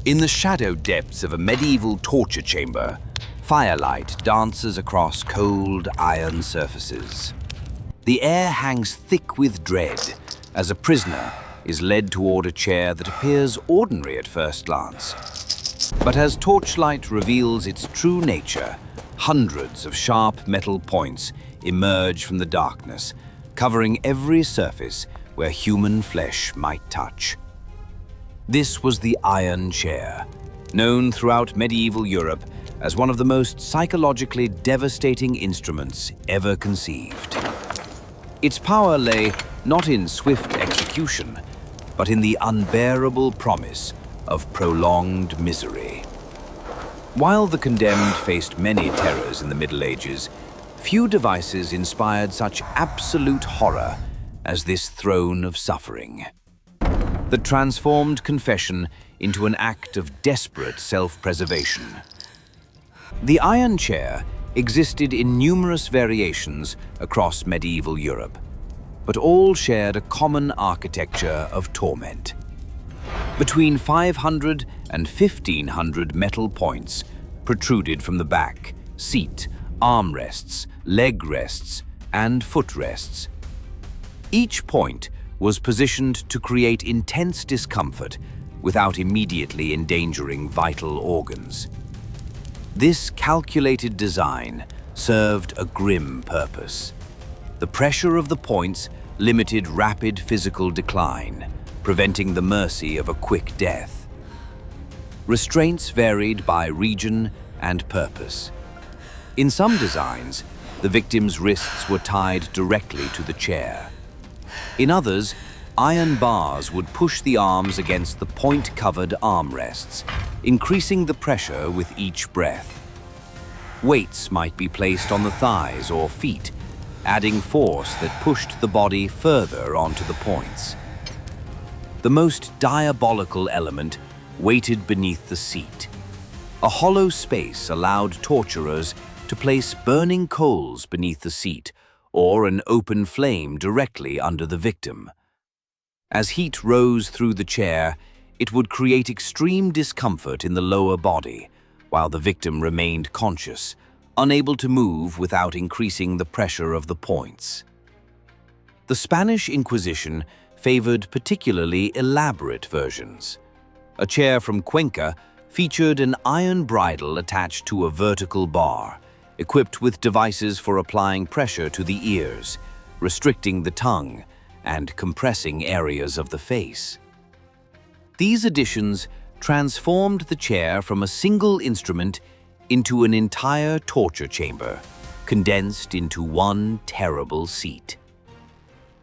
In the shadow depths of a medieval torture chamber, firelight dances across cold iron surfaces. The air hangs thick with dread as a prisoner is led toward a chair that appears ordinary at first glance. But as torchlight reveals its true nature, hundreds of sharp metal points emerge from the darkness, covering every surface where human flesh might touch. This was the iron chair, known throughout medieval Europe as one of the most psychologically devastating instruments ever conceived. Its power lay not in swift execution, but in the unbearable promise of prolonged misery. While the condemned faced many terrors in the Middle Ages, few devices inspired such absolute horror as this throne of suffering. The transformed confession into an act of desperate self-preservation. The iron chair existed in numerous variations across medieval Europe, but all shared a common architecture of torment. Between 500 and 1,500 metal points protruded from the back, seat, armrests, leg rests, and footrests. Each point was positioned to create intense discomfort without immediately endangering vital organs. This calculated design served a grim purpose. The pressure of the points limited rapid physical decline, preventing the mercy of a quick death. Restraints varied by region and purpose. In some designs, the victim's wrists were tied directly to the chair. In others, iron bars would push the arms against the point-covered armrests, increasing the pressure with each breath. Weights might be placed on the thighs or feet, adding force that pushed the body further onto the points. The most diabolical element waited beneath the seat. A hollow space allowed torturers to place burning coals beneath the seat or an open flame directly under the victim. As heat rose through the chair, it would create extreme discomfort in the lower body, while the victim remained conscious, unable to move without increasing the pressure of the points. The Spanish Inquisition favored particularly elaborate versions. A chair from Cuenca featured an iron bridle attached to a vertical bar, equipped with devices for applying pressure to the ears, restricting the tongue, and compressing areas of the face. These additions transformed the chair from a single instrument into an entire torture chamber, condensed into one terrible seat.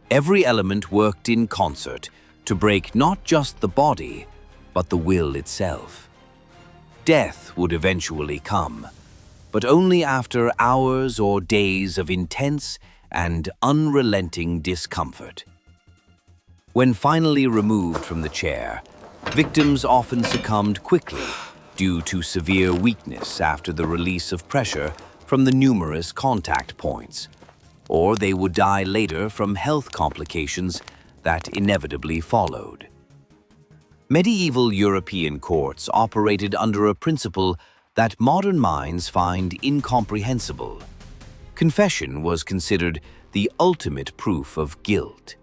Every element worked in concert to break not just the body, but the will itself. Death would eventually come, but only after hours or days of intense and unrelenting discomfort. When finally removed from the chair, victims often succumbed quickly due to severe weakness after the release of pressure from the numerous contact points, or they would die later from health complications that inevitably followed. Medieval European courts operated under a principle that modern minds find incomprehensible. Confession was considered the ultimate proof of guilt.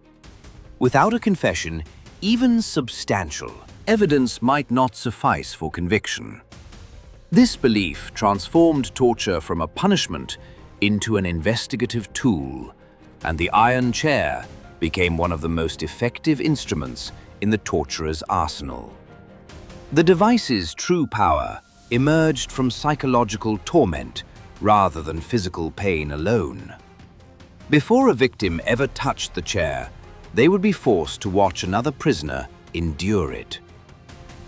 Without a confession, even substantial evidence might not suffice for conviction. This belief transformed torture from a punishment into an investigative tool, and the iron chair became one of the most effective instruments in the torturer's arsenal. The device's true power emerged from psychological torment rather than physical pain alone. Before a victim ever touched the chair, they would be forced to watch another prisoner endure it.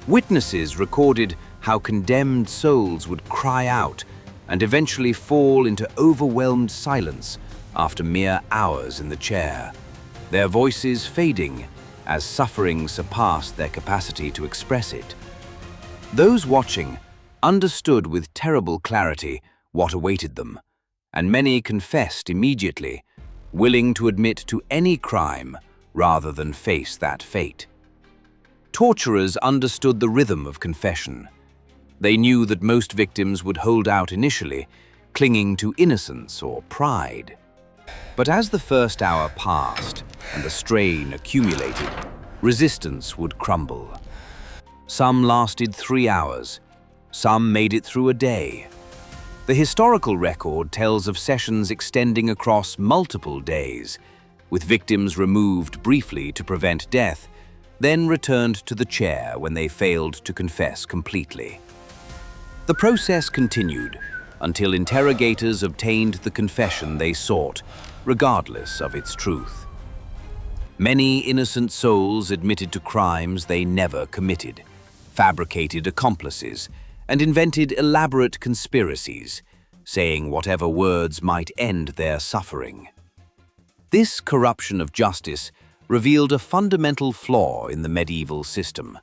Witnesses recorded how condemned souls would cry out and eventually fall into overwhelmed silence after mere hours in the chair, their voices fading as suffering surpassed their capacity to express it. Those watching understood with terrible clarity what awaited them, and many confessed immediately, willing to admit to any crime rather than face that fate. Torturers understood the rhythm of confession. They knew that most victims would hold out initially, clinging to innocence or pride. But as the first hour passed and the strain accumulated, resistance would crumble. Some lasted 3 hours, some made it through a day. The historical record tells of sessions extending across multiple days, with victims removed briefly to prevent death, then returned to the chair when they failed to confess completely. The process continued until interrogators obtained the confession they sought, regardless of its truth. Many innocent souls admitted to crimes they never committed, fabricated accomplices, and invented elaborate conspiracies, saying whatever words might end their suffering. This corruption of justice revealed a fundamental flaw in the medieval system.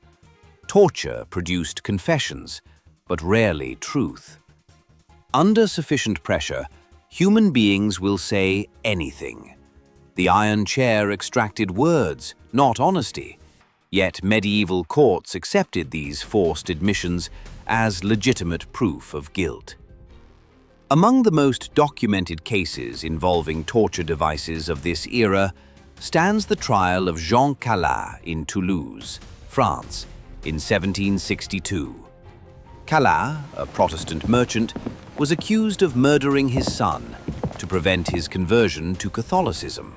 Torture produced confessions, but rarely truth. Under sufficient pressure, human beings will say anything. The iron chair extracted words, not honesty, yet medieval courts accepted these forced admissions as legitimate proof of guilt. Among the most documented cases involving torture devices of this era stands the trial of Jean Calas in Toulouse, France, in 1762. Calas, a Protestant merchant, was accused of murdering his son to prevent his conversion to Catholicism.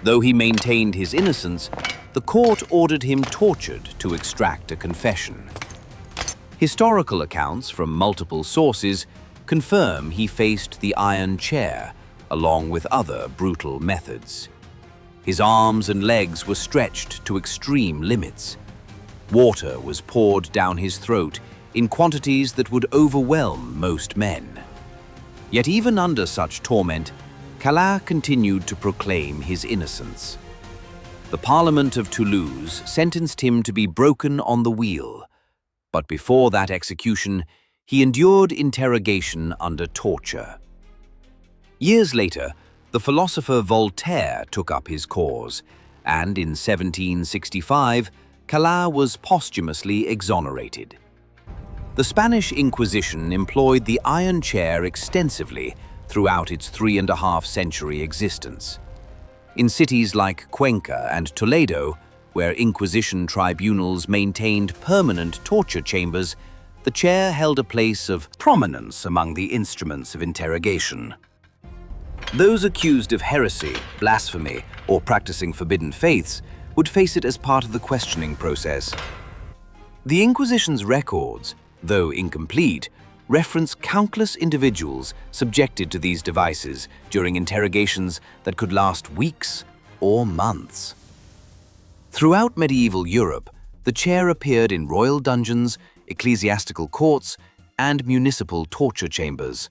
Though he maintained his innocence, the court ordered him tortured to extract a confession. Historical accounts from multiple sources confirm he faced the iron chair, along with other brutal methods. His arms and legs were stretched to extreme limits. Water was poured down his throat in quantities that would overwhelm most men. Yet even under such torment, Calas continued to proclaim his innocence. The Parliament of Toulouse sentenced him to be broken on the wheel, but before that execution, he endured interrogation under torture. Years later, the philosopher Voltaire took up his cause, and in 1765, Calas was posthumously exonerated. The Spanish Inquisition employed the iron chair extensively throughout its 3.5-century existence. In cities like Cuenca and Toledo, where Inquisition tribunals maintained permanent torture chambers, the chair held a place of prominence among the instruments of interrogation. Those accused of heresy, blasphemy, or practicing forbidden faiths would face it as part of the questioning process. The Inquisition's records, though incomplete, reference countless individuals subjected to these devices during interrogations that could last weeks or months. Throughout medieval Europe, the chair appeared in royal dungeons, ecclesiastical courts, and municipal torture chambers.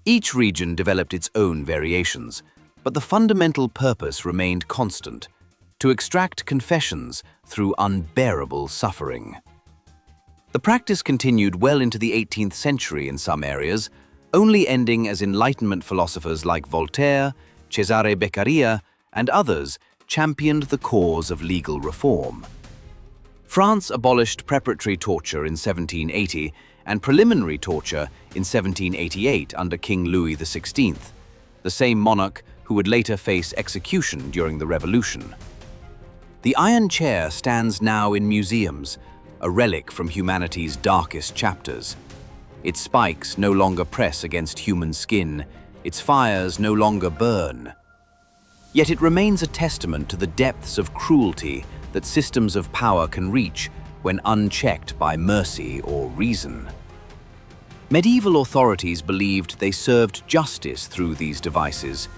Each region developed its own variations, but the fundamental purpose remained constant: to extract confessions through unbearable suffering. The practice continued well into the 18th century in some areas, only ending as Enlightenment philosophers like Voltaire, Cesare Beccaria, and others championed the cause of legal reform. France abolished preparatory torture in 1780 and preliminary torture in 1788 under King Louis XVI, the same monarch who would later face execution during the Revolution. The iron chair stands now in museums, a relic from humanity's darkest chapters. Its spikes no longer press against human skin, its fires no longer burn. Yet it remains a testament to the depths of cruelty that systems of power can reach when unchecked by mercy or reason. Medieval authorities believed they served justice through these devices,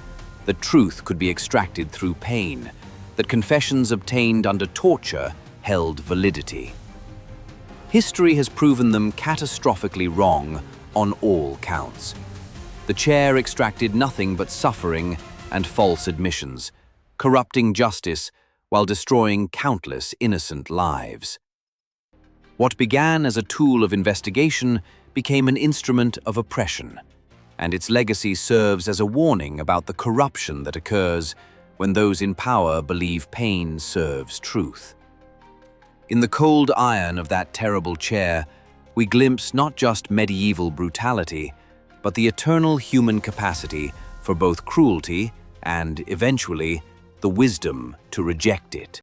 that truth could be extracted through pain, that confessions obtained under torture held validity. History has proven them catastrophically wrong on all counts. The chair extracted nothing but suffering and false admissions, corrupting justice while destroying countless innocent lives. What began as a tool of investigation became an instrument of oppression, and its legacy serves as a warning about the corruption that occurs when those in power believe pain serves truth. In the cold iron of that terrible chair, we glimpse not just medieval brutality, but the eternal human capacity for both cruelty and, eventually, the wisdom to reject it.